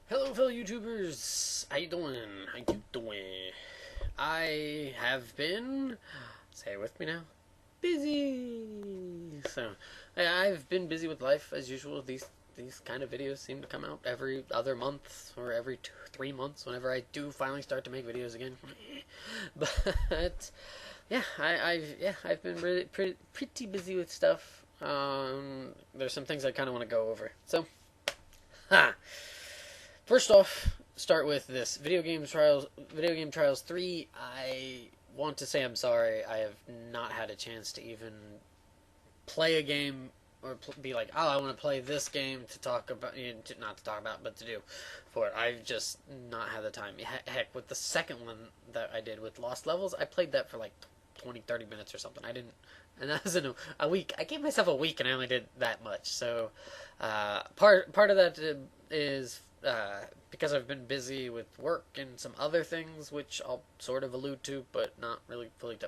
Hello, fellow YouTubers. How you doing? How you doing? I have been, say it with me now, busy. I've been busy with life as usual. These kind of videos seem to come out every other month or every 3 months whenever I do finally start to make videos again. But yeah, I've been really pretty busy with stuff. There's some things I kind of want to go over. So, ha. First off, start with this Video Game Trials 3. I want to say I'm sorry. I have not had a chance to even play a game or be like, oh, I want to play this game to talk about, not to talk about, but to do for it. I've just not had the time. Heck, with the second one that I did with Lost Levels, I played that for like 20-30 minutes or something. I didn't, and that was in a week. I gave myself a week and I only did that much. So part of that is because I've been busy with work and some other things, which I'll sort of allude to, but not really fully.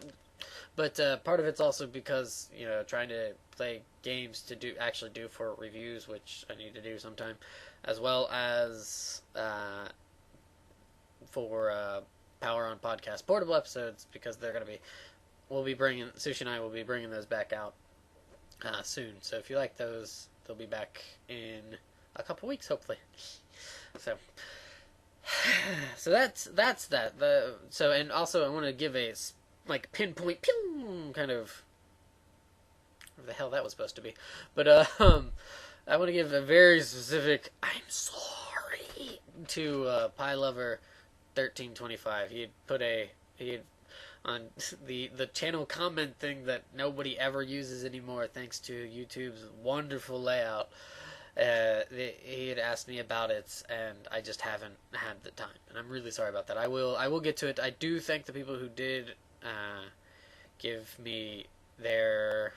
But part of it's also because trying to play games to actually do for reviews, which I need to do sometime, as well as for Power On Podcast portable episodes, because they're gonna be. Sushi and I will be bringing those back out soon. So if you like those, they'll be back in a couple weeks, hopefully. So that's that. And also I want to give a pinpoint kind of whatever the hell that was supposed to be, but I want to give a very specific I'm sorry to Pie Lover 1325. He had on the channel comment thing that nobody ever uses anymore, thanks to YouTube's wonderful layout. He had asked me about it, and I just haven't had the time, and I'm really sorry about that. I will get to it. I do thank the people who did give me their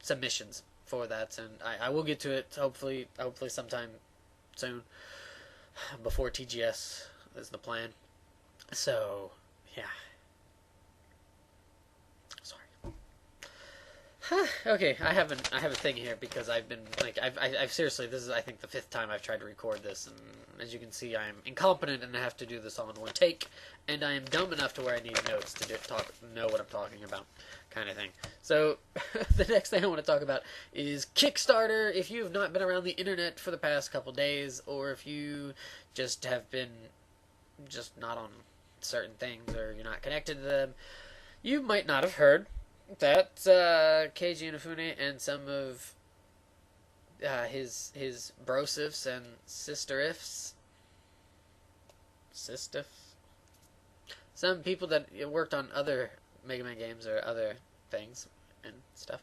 submissions for that, and I will get to it hopefully sometime soon, before TGS is the plan. So yeah. Okay, I have a thing here because I've been I've seriously, this is I think the 5th time I've tried to record this, and as you can see I'm incompetent and I have to do this all in one take, and I am dumb enough to where I need notes to know what I'm talking about, kind of thing. So the next thing I want to talk about is Kickstarter. If you have not been around the internet for the past couple days, or if you just have been just not on certain things, or you're not connected to them, you might not have heard that Keiji Inafune and some of his brosifs and sisterifs, some people that worked on other Mega Man games or other things and stuff,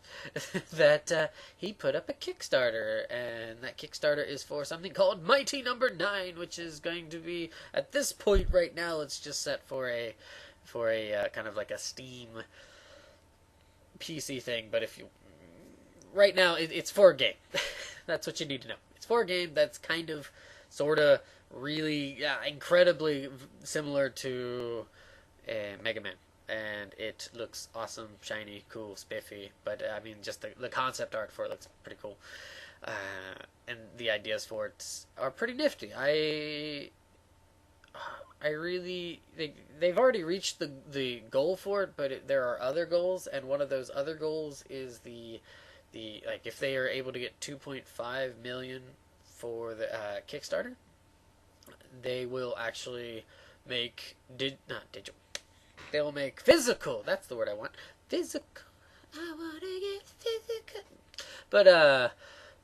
that he put up a Kickstarter, and that Kickstarter is for something called Mighty Number 9, which is going to be, at this point right now, it's just set for a kind of like a Steam PC thing, but if you right now it's for a game. That's what you need to know. It's for a game that's kind of sort of really incredibly similar to Mega Man, and it looks awesome, shiny, cool, spiffy, but I mean just the concept art for it looks pretty cool, and the ideas for it are pretty nifty. I really they've already reached the goal for it, but there are other goals, and one of those other goals is the if they are able to get 2.5 million for the Kickstarter, they will actually make not digital. They'll make physical. That's the word I want. Physical. I want to get physical. But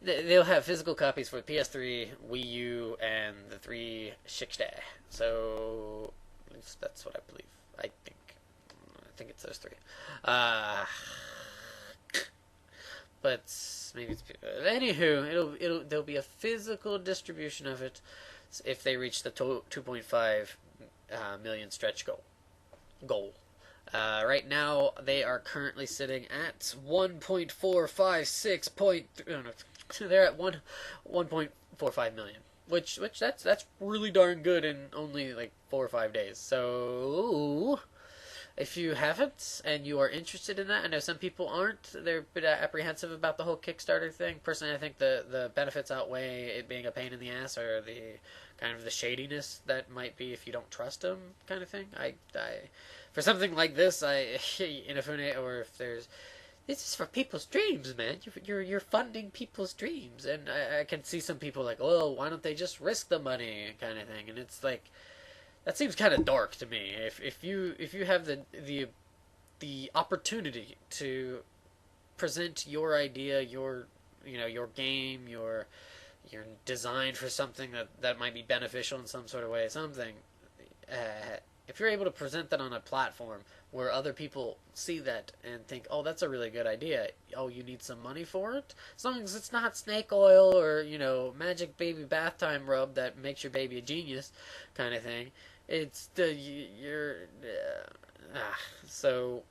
they'll have physical copies for PS3, Wii U, and the 360. So at least that's what I believe. I think it's those 3. But maybe it's anywho. There'll be a physical distribution of it if they reach the 2.5 million stretch goal. Right now they are currently sitting at 1.456. They're at 1.45 million, which that's really darn good in only like 4 or 5 days. So if you haven't and you are interested in that, I know some people aren't. They're a bit apprehensive about the whole Kickstarter thing. Personally, I think the benefits outweigh it being a pain in the ass, or the kind of the shadiness that might be if you don't trust them, kind of thing. For something like this, or if there's, this is for people's dreams, man. You're funding people's dreams, and I can see some people like, oh, why don't they just risk the money, kind of thing, and it's like, that seems kind of dark to me. If you have the opportunity to present your idea, your game, your design for something that might be beneficial in some sort of way, if you're able to present that on a platform where other people see that and think, oh, that's a really good idea. Oh, you need some money for it? As long as it's not snake oil or, magic baby bath time rub that makes your baby a genius kind of thing. It's so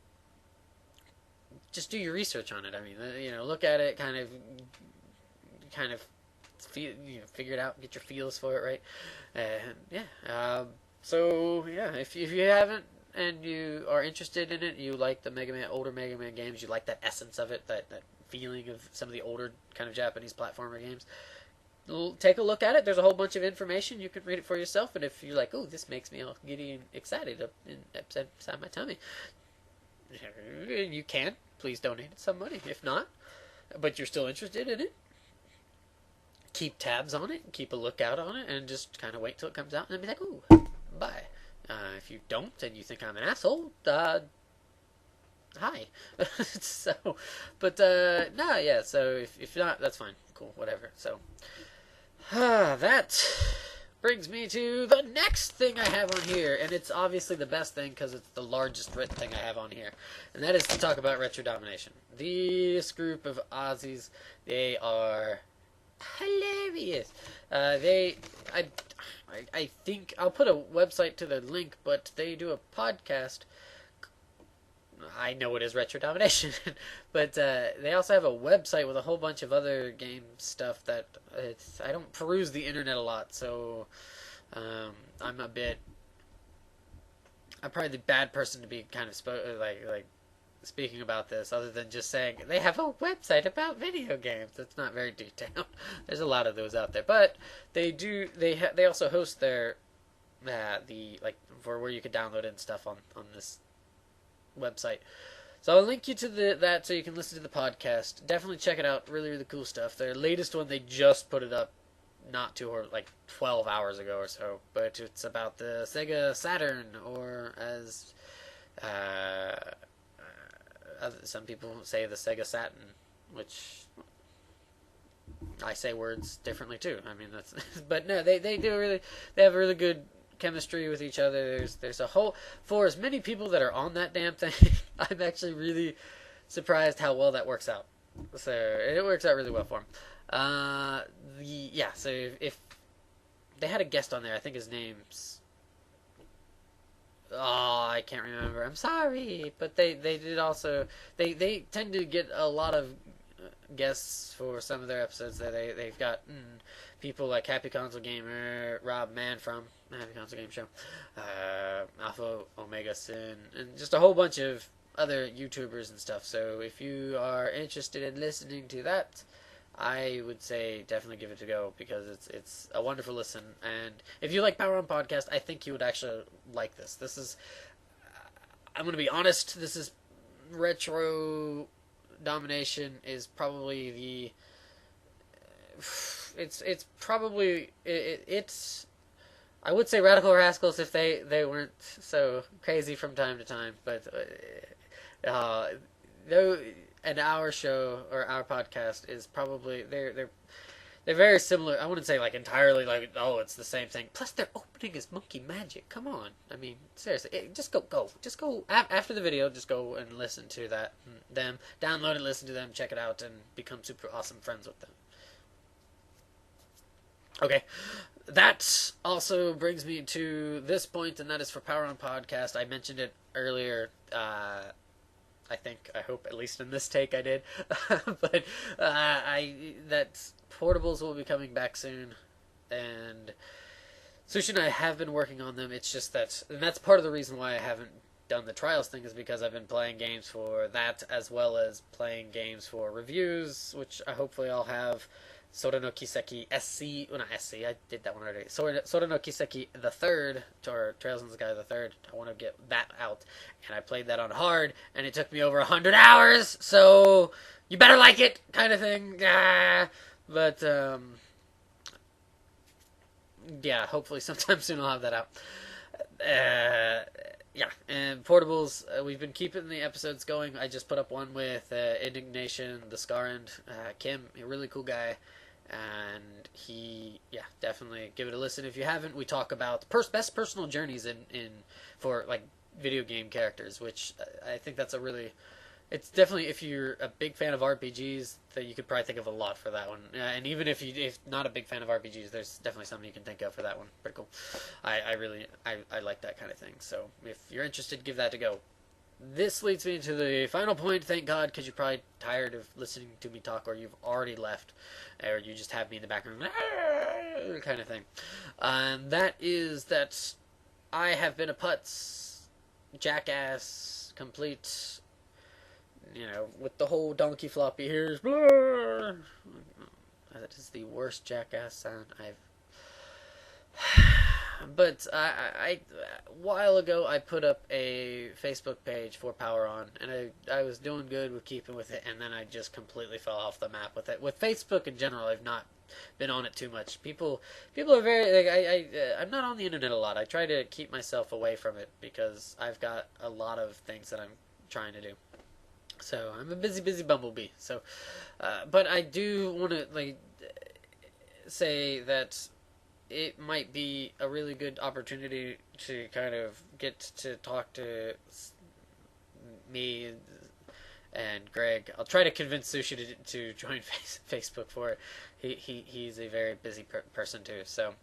just do your research on it. I mean, look at it, kind of figure it out, get your feels for it, right? And yeah. So yeah, if you haven't and you are interested in it, you like the older Mega Man games, you like that essence of it, that feeling of some of the older kind of Japanese platformer games, take a look at it. There's a whole bunch of information. You can read it for yourself, and if you're like, oh, this makes me all giddy and excited up inside my tummy, you can. Please donate some money. If not, but you're still interested in it, keep tabs on it, keep a lookout on it, and just kind of wait till it comes out, and then be like, ooh, buy. If you don't, and you think I'm an asshole, hi. So, but, no, yeah, so if not, that's fine. Cool, whatever. So, that brings me to the next thing I have on here, and it's obviously the best thing because it's the largest written thing I have on here, and that is to talk about Retro Domination. This group of Aussies, they are hilarious. I think I'll put a website to the link, but they do a podcast. I know it is Retro Domination, but they also have a website with a whole bunch of other game stuff that I don't peruse the internet a lot, so I'm probably the bad person to be kind of speaking about this, other than just saying they have a website about video games. That's not very detailed. There's a lot of those out there, but they do. They also host their for where you could download it and stuff on this website. So I'll link you to that so you can listen to the podcast. Definitely check it out. Really, really cool stuff. Their latest one, they just put it up not 12 hours ago or so, but it's about the Sega Saturn, or as some people say, the Sega Saturn, which I say words differently too. I mean, that's but no, they have a really good chemistry with each other. There's a whole, for as many people that are on that damn thing, I'm actually really surprised how well that works out. So it works out really well for them. So if they had a guest on there, I think his name's, I can't remember. I'm sorry, but they did also, they tend to get a lot of guests for some of their episodes. They've got people like Happy Console Gamer, Rob Mann from Happy Console Game Show, Alpha Omega Sin, and just a whole bunch of other YouTubers and stuff. So if you are interested in listening to that, I would say definitely give it a go, because it's a wonderful listen. And if you like Power On Podcast, I think you would actually like this. This is, I'm going to be honest, this is Retro Domination is probably the, it's probably, it's I would say Radical Rascals if they weren't so crazy from time to time, but though, and our show or our podcast is probably they're very similar. I wouldn't say like entirely like, oh, it's the same thing. Plus their opening is Monkey Magic. Come on, I mean, seriously, just go after the video. Just go and listen to them, download and listen to them, check it out, and become super awesome friends with them. Okay, that also brings me to this point, and that is for Power On Podcast. I mentioned it earlier. I hope, at least in this take, I did. But that portables will be coming back soon, and Sushi and I have been working on them. It's just that, and that's part of the reason why I haven't done the trials thing is because I've been playing games for that, as well as playing games for reviews, which hopefully I'll have. Sora no Kiseki SC, well, not SC, I did that one already. Sora no Kiseki the Third, or Trails in the Sky the Third. I want to get that out, and I played that on hard, and it took me over 100 hours. So you better like it, kind of thing. But yeah, hopefully sometime soon I'll have that out. Yeah, and portables, we've been keeping the episodes going. I just put up one with Indignation, the Scarend, Kim, a really cool guy, and he, yeah, definitely give it a listen if you haven't. We talk about best personal journeys in for like video game characters, which I think that's a really, it's definitely, if you're a big fan of RPGs, that you could probably think of a lot for that one. And even if not a big fan of RPGs, there's definitely something you can think of for that one. Pretty cool. I really like that kind of thing. So if you're interested, give that a go. This leads me to the final point, thank God, because you're probably tired of listening to me talk, or you've already left, or you just have me in the background, kind of thing. And that is that I have been a putz, jackass, complete, you know, with the whole donkey floppy ears. Blah. That is the worst jackass sound I've... But a while ago I put up a Facebook page for Power On, and I was doing good with keeping with it, and then I just completely fell off the map with it. With Facebook in general, I've not been on it too much. People are very like, I'm not on the internet a lot. I try to keep myself away from it because I've got a lot of things that I'm trying to do. So I'm a busy bumblebee. So, but I do want to like say that it might be a really good opportunity to kind of get to talk to me and Greg. I'll try to convince Sushi to join Facebook for it. He's a very busy person too. So,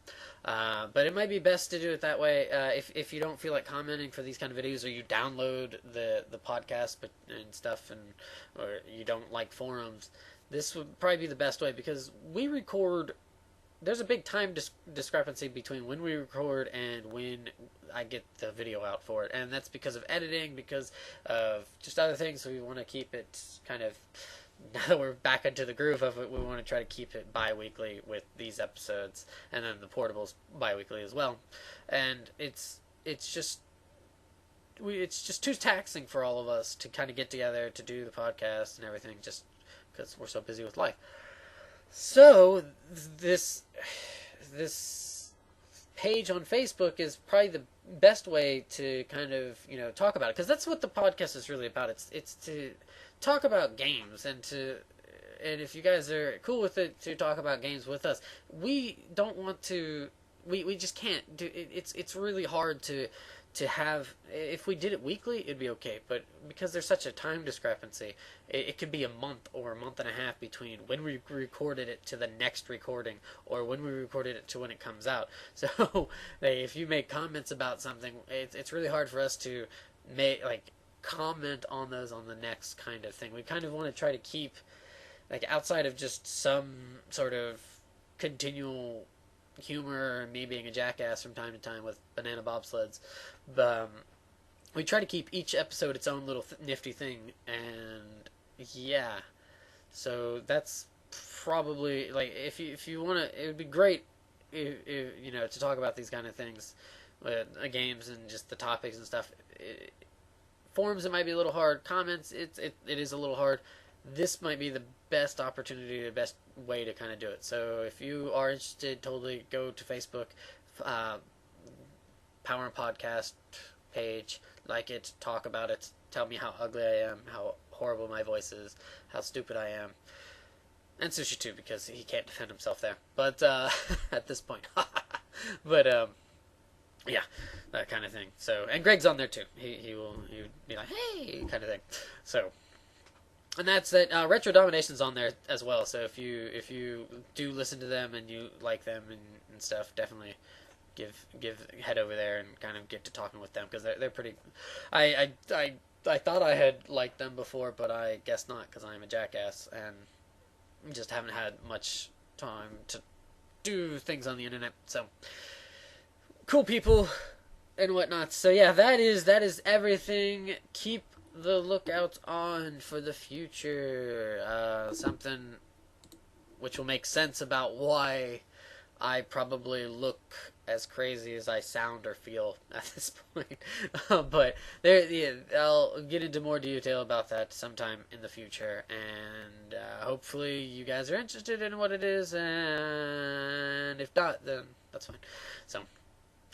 but it might be best to do it that way. If you don't feel like commenting for these kind of videos, or you download the podcast and stuff, or you don't like forums, this would probably be the best way, because we record. There's a big time discrepancy between when we record and when I get the video out for it. And that's because of editing, because of just other things. So we want to keep it kind of, now that we're back into the groove of it, we want to try to keep it bi-weekly with these episodes. And then the portables bi-weekly as well. And it's just too taxing for all of us to kind of get together to do the podcast and everything, just because we're so busy with life. So this page on Facebook is probably the best way to kind of, you know, talk about it, because that's what the podcast is really about. It's to talk about games, and if you guys are cool with it, to talk about games with us. We don't want to. We just can't do it. It's really hard to have. If we did it weekly, it'd be okay, but because there's such a time discrepancy, it could be a month or a month and a half between when we recorded it to the next recording, or when we recorded it to when it comes out. So if you make comments about something, it's really hard for us to comment on those on the next kind of thing. We kind of want to try to keep, like, outside of just some sort of continual humor, and me being a jackass from time to time with banana bobsleds, we try to keep each episode its own little nifty thing. And yeah, so that's probably, like, if you want to, it would be great if you know, to talk about these kind of things, games and just the topics and stuff. Forums, it might be a little hard. Comments, it is a little hard. This might be the best opportunity, the best way to kind of do it. So if you are interested, totally go to Facebook, Power and Podcast page, like it, talk about it, tell me how ugly I am, how horrible my voice is, how stupid I am, and Sushi too, because he can't defend himself there. But at this point, but yeah, that kind of thing. So, and Greg's on there too. He would be like, hey, kind of thing. So. And that's it. Retro Domination's on there as well. So if you do listen to them and you like them and stuff, definitely head over there and kind of get to talking with them, because they're pretty. I thought I had liked them before, but I guess not, because I'm a jackass and just haven't had much time to do things on the internet. So cool people. and whatnot. So yeah, that is everything. Keep the lookouts on for the future. Something which will make sense about why I probably look as crazy as I sound or feel at this point. But there, yeah, I'll get into more detail about that sometime in the future, and hopefully you guys are interested in what it is. And if not, then that's fine. So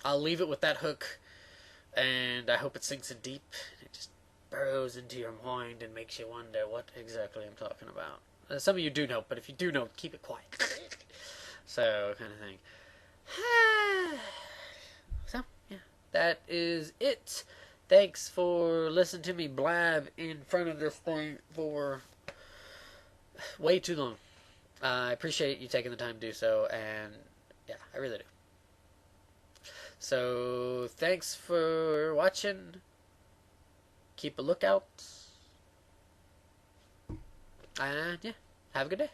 I'll leave it with that hook, and I hope it sinks in deep. It just burrows into your mind and makes you wonder what exactly I'm talking about. Some of you do know, but if you do know, keep it quiet. So, kind of thing. So, yeah, that is it. Thanks for listening to me blab in front of this thing for way too long. I appreciate you taking the time to do so, and yeah, I really do. So, thanks for watching. Keep a lookout. And yeah, have a good day.